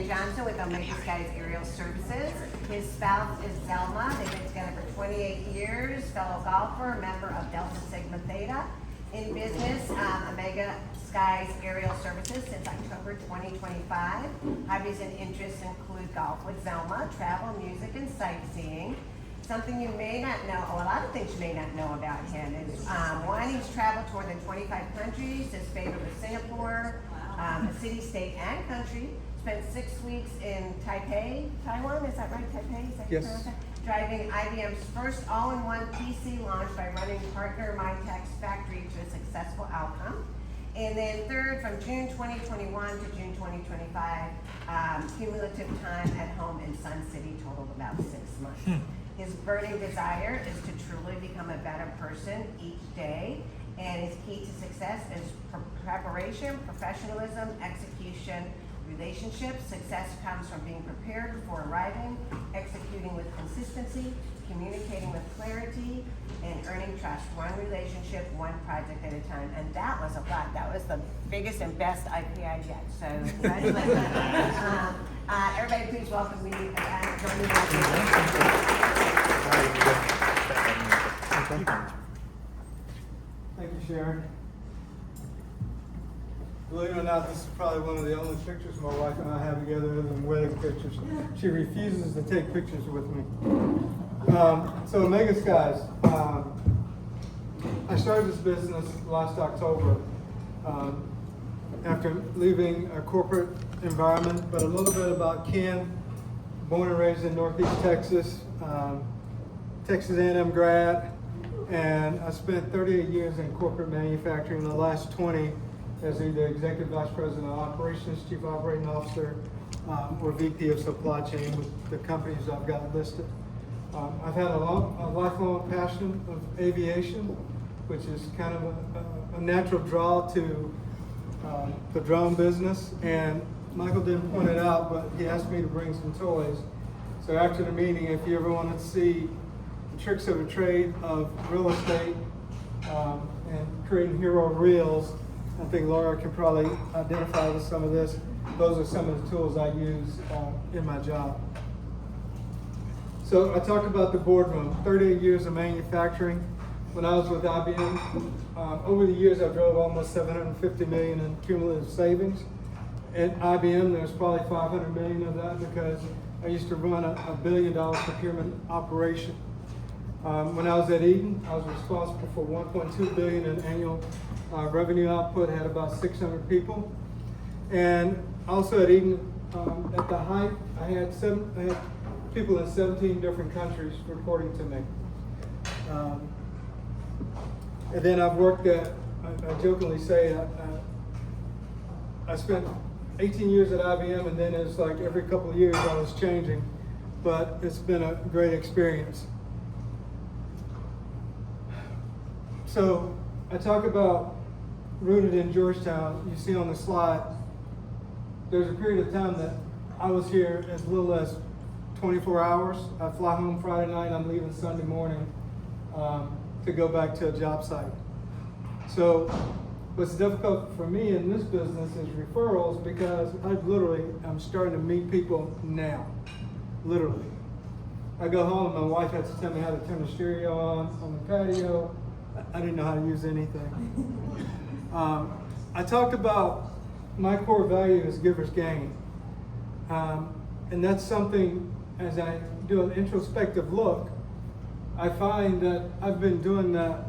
Johnson with Omega Skies Arial Services. His spouse is Zelma. They've been together for 28 years, fellow golfer, member of Delta Sigma Theta. In business, Omega Skies Arial Services since October 2025. Hobbies and interests include golf with Zelma, travel, music, and sightseeing. Something you may not know, or a lot of things you may not know about him is one, he's traveled to more than 25 countries. His favorite was Singapore, a city, state, and country. Spent 6 weeks in Taipei, Taiwan, is that right, Taipei? Is that Yes. Driving IBM's first all-in-one PC launch by running partner MyTech's factory to a successful outcome. And then third, from June 2021 to June 2025, cumulative time at home in Sun City totaled about 6 months. His burning desire is to truly become a better person each day, and his key to success is preparation, professionalism, execution, relationships. Success comes from being prepared before arriving, executing with consistency, communicating with clarity, and earning trust. One relationship, one project at a time. And that was a lot. That was the biggest and best IPI yet. So congratulations. Everybody please welcome me. Thank you, Sharon. Believe it or not, this is probably one of the only pictures my wife and I have together other than wedding pictures. She refuses to take pictures with me. So Omega Skies, I started this business last October after leaving a corporate environment, but a little bit about Ken, born and raised in Northeast Texas, Texas A&M grad, and I spent 38 years in corporate manufacturing, the last 20 as either Executive Vice President of Operations, Chief Operating Officer, or VP of Supply Chain with the companies I've got listed. I've had a lifelong passion of aviation, which is kind of a natural draw to the drone business. And Michael didn't point it out, but he asked me to bring some toys. So after the meeting, if you ever want to see the tricks of the trade of real estate and creating hero reels, I think Laura can probably identify with some of this. Those are some of the tools I use in my job. So I talked about the boardroom, 38 years of manufacturing. When I was with IBM, over the years I drove almost $750 million in cumulative savings. At IBM, there's probably $500 million of that because I used to run a $1 billion procurement operation. When I was at Eaton, I was responsible for $1.2 billion in annual revenue output, had about 600 people. And also at Eaton, at the height, I had people in 17 different countries reporting to me. And then I've worked at, I jokingly say, I spent 18 years at IBM, and then it's like every couple of years I was changing, but it's been a great experience. So I talk about rooted in Georgetown. You see on the slide, there's a period of time that I was here as little as 24 hours. I fly home Friday night, I'm leaving Sunday morning to go back to a job site. So what's difficult for me in this business is referrals, because I'm starting to meet people now, literally. I go home, my wife has to tell me how to turn the stereo on the patio. I didn't know how to use anything. I talked about my core value is giver's gain. And that's something, as I do an introspective look, I find that I've been doing that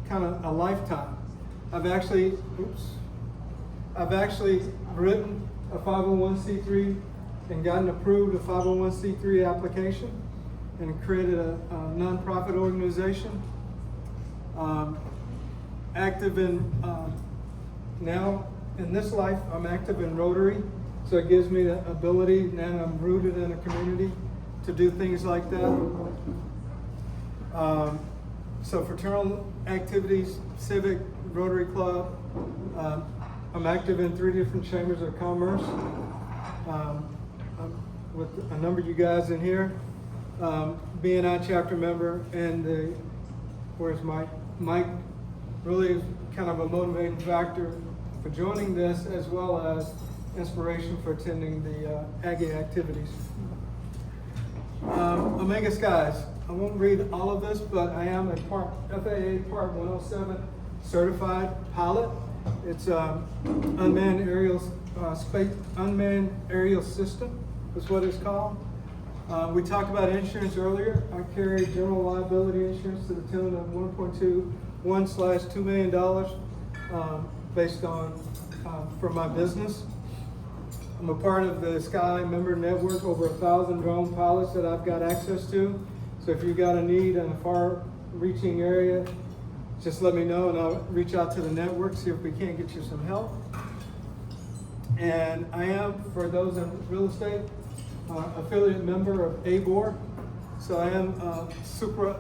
kind of a lifetime. I've actually written a 501c3 and gotten approved a 501c3 application and created a nonprofit organization. Active in, now in this life, I'm active in Rotary, so it gives me the ability, now I'm rooted in a community, to do things like that. So fraternal activities, civic, Rotary Club. I'm active in 3 different chambers of commerce. I'm with a number of you guys in here. BNI chapter member, and where's Mike? Mike really is kind of a motivating factor for joining this, as well as inspiration for attending the Aggie activities. Omega Skies. I won't read all of this, but I am a FAA Part 107 certified pilot. It's unmanned aerial system is what it's called. We talked about insurance earlier. I carry general liability insurance to the tune of $1.21/2 million based on for my business. I'm a part of the Sky member network, over 1,000 drone pilots that I've got access to. So if you've got a need in a far-reaching area, just let me know and I'll reach out to the network, see if we can't get you some help. And I am, for those in real estate, affiliate member of ABOR. So I am Super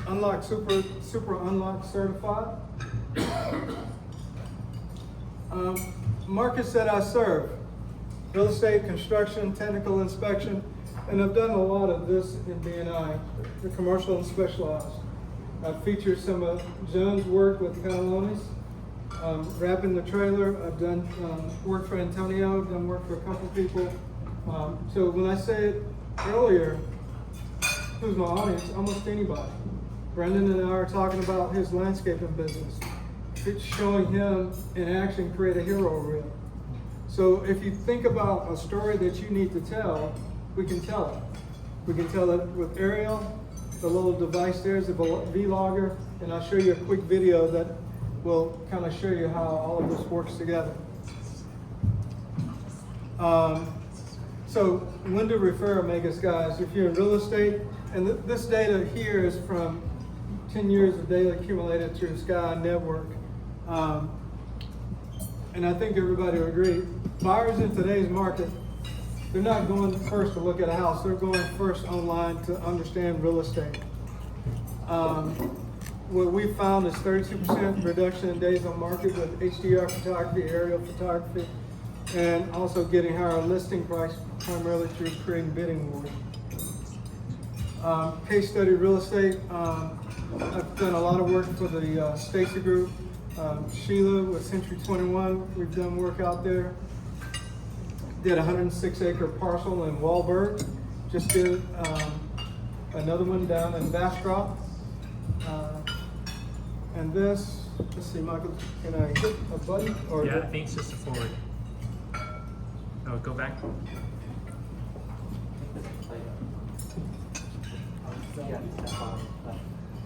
Unlock certified. Markets that I serve: real estate, construction, technical inspection, and I've done a lot of this in B&I, the commercial and specialized. I've featured some of Jones' work with Canalones, wrapping the trailer. I've done work for Antonio, done work for a couple people. So when I said earlier, who's my audience? Almost anybody. Brendan and I are talking about his landscaping business. It's showing him in action create a hero reel. So if you think about a story that you need to tell, we can tell it. We can tell it with Arial. The little device there is a vlogger, and I'll show you a quick video that will kind of show you how all of this works together. So when to refer Omega Skies? If you're in real estate, and this data here is from 10 years of data accumulated through Sky Network. And I think everybody will agree, buyers in today's market, they're not going first to look at a house, they're going first online to understand real estate. What we found is 32% reduction in days on market with HDR photography, aerial photography, and also getting higher listing price primarily through creating bidding wars. Case study real estate. I've done a lot of work for the Stacy Group. Sheila with Century 21, we've done work out there. Did a 106-acre parcel in Wahlberg. Just did another one down in Bastrop. And this, let's see, Michael, can I hit a button? Or yeah, I think it's just a forward. Oh, go back.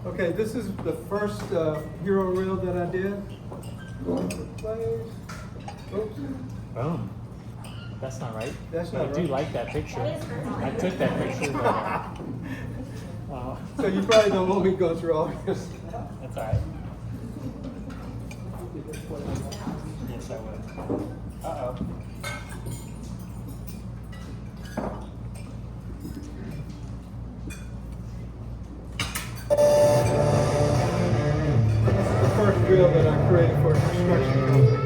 Okay, this is the first hero reel that I did. Oops. Boom. That's not right. That's not I do right. like that picture. I took that picture, but So you probably don't want me to go through all this. that's all right. Yes, I would. Uh-oh. The first reel that I created for a construction company.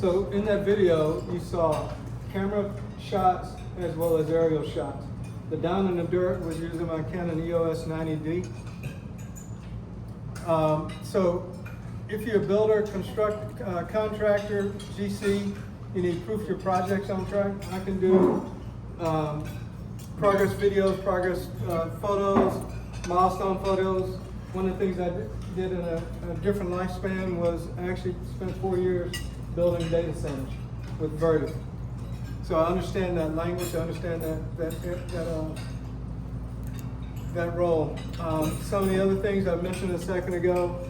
So in that video, you saw camera shots as well as aerial shots. The down in the dirt was using my Canon EOS 90D. So if you're a builder, contractor, GC, you need proof your project's on track. I can do progress videos, progress photos, milestone photos. One of the things I did in a different lifespan was I actually spent 4 years building data centers with Vertiv. So I understand that language, I understand that role. Some of the other things I mentioned a second ago,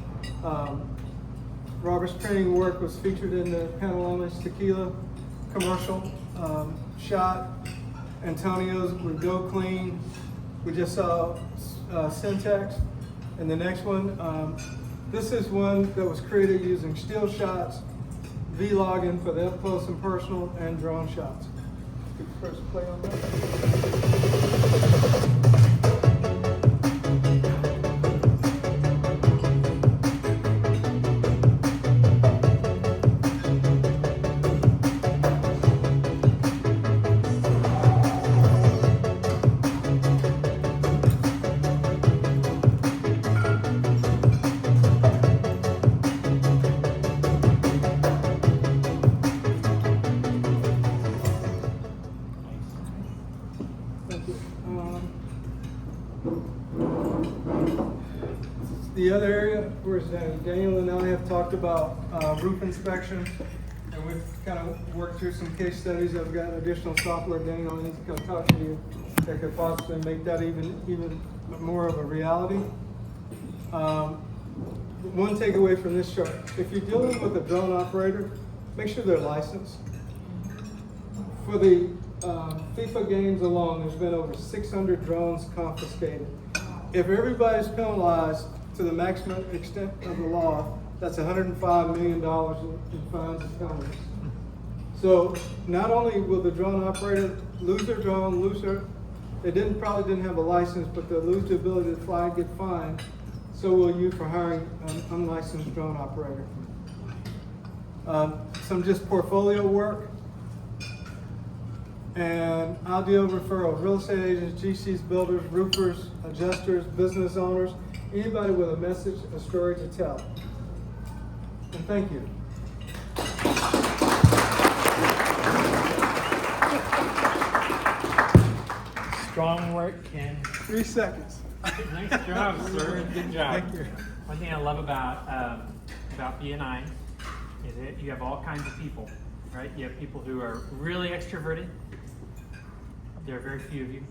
Robert's printing work was featured in the Canalones Tequila commercial, shot. Antonio's with Go Clean. We just saw Syntax. And the next one, this is one that was created using still shots, vlogging for the up close and personal, and drone shots. Could you press play on that? The other area where Daniel and I have talked about roof inspection, and we've kind of worked through some case studies. I've got additional software Daniel needs to come talk to you that could possibly make that even more of a reality. One takeaway from this chart: if you're dealing with a drone operator, make sure they're licensed. For the FIFA games alone, there's been over 600 drones confiscated. If everybody's penalized to the maximum extent of the law, that's $105 million in fines and penalties. So not only will the drone operator lose their drone, they probably didn't have a license, but they'll lose the ability to fly and get fined. So will you for hiring an unlicensed drone operator. Some just portfolio work. And ideal referral, real estate agents, GCs, builders, roofers, adjusters, business owners, anybody with a message, a story to tell. And thank you. Strong work, Ken. 3 seconds. Nice job, sir. Good job. Thank you. One thing I love about BNI is that you have all kinds of people, right? You have people who are really extroverted. There are very few of you.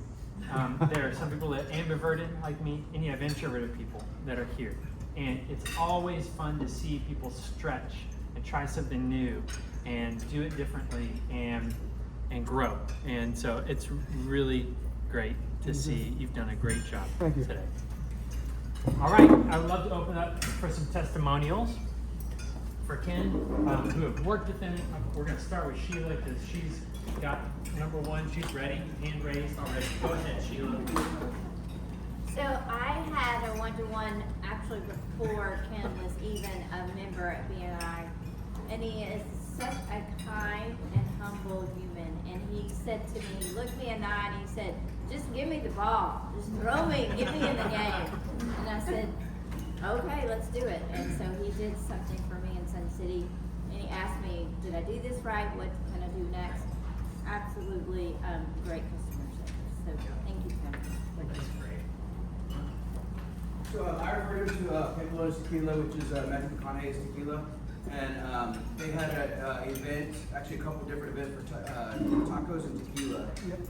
There are some people that are ambiverted like me, and you have introverted people that are here. And it's always fun to see people stretch and try something new and do it differently and grow. And so it's really great to see. You've done a great job today. All right, I would love to open up for some testimonials for Ken, who have worked with him. We're going to start with Sheila because she's got number one. She's ready. Hand raised already. Go ahead, Sheila. So I had a one-to-one actually before Ken was even a member at BNI, and he is such a kind and humble human. And he said to me, he looked me in the eye and he said, "Just give me the ball, just throw me, get me in the game." And I said, "Okay, let's do it." And so he did something for me in Sun City, and he asked me, "Did I do this right? What can I do next?" Absolutely great customer service. So thank you, Ken. That's great. So I referred him to Pimolo's Tequila, which is Matthew McConaughey's tequila, and they had an event, actually a couple different events for tacos and tequila,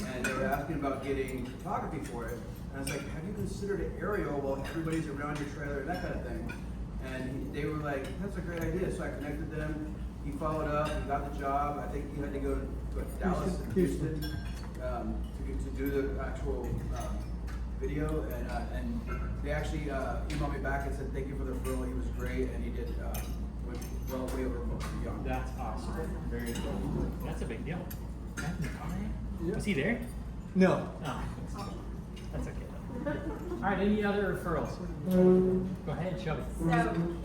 and they were asking about getting photography for it. And I was like, "Have you considered an Arial while everybody's around your trailer and that kind of thing?" And they were like, "That's a great idea." So I connected them. He followed up. He got the job. I think he had to go to Dallas and Houston to do the actual video, and they actually emailed me back and said thank you for the referral. He was great, and he did went well way over beyond. That's awesome. Very cool. That's a big deal. Matthew McConaughey? Was he there? No. No. That's okay. All right, any other referrals? Go ahead, Shelby. So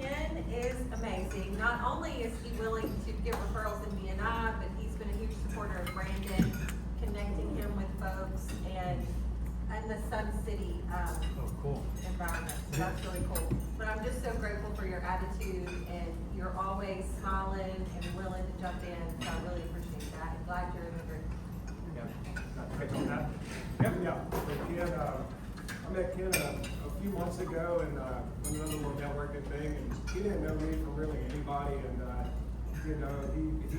Ken is amazing. Not only is he willing to give referrals in BNI, but he's been a huge supporter of Brandon, connecting him with folks and the Sun City Cool. environment. So that's really cool. But I'm just so grateful for your attitude, and you're always smiling and willing to jump in. So I really appreciate that. I'm glad you're in the group. I met Ken a few months ago and another little networking thing, and he didn't know me from really anybody, and he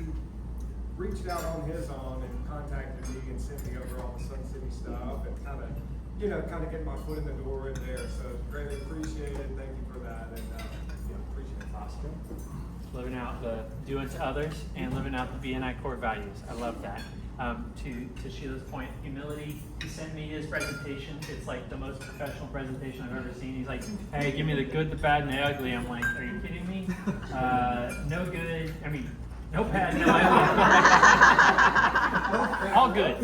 reached out on his own and contacted me and sent me over all the Sun City stuff and kind of get my foot in the door in there. So greatly appreciated. Thank you for that, and appreciate it. Awesome. Living out the doing to others and living out the BNI core values. I love that. To Sheila's point, humility. He sent me his presentation. It's like the most professional presentation I've ever seen. He's like, "Hey, give me the good, the bad, and the ugly." I'm like, "Are you kidding me? No good. I mean, no bad, no ugly. All good."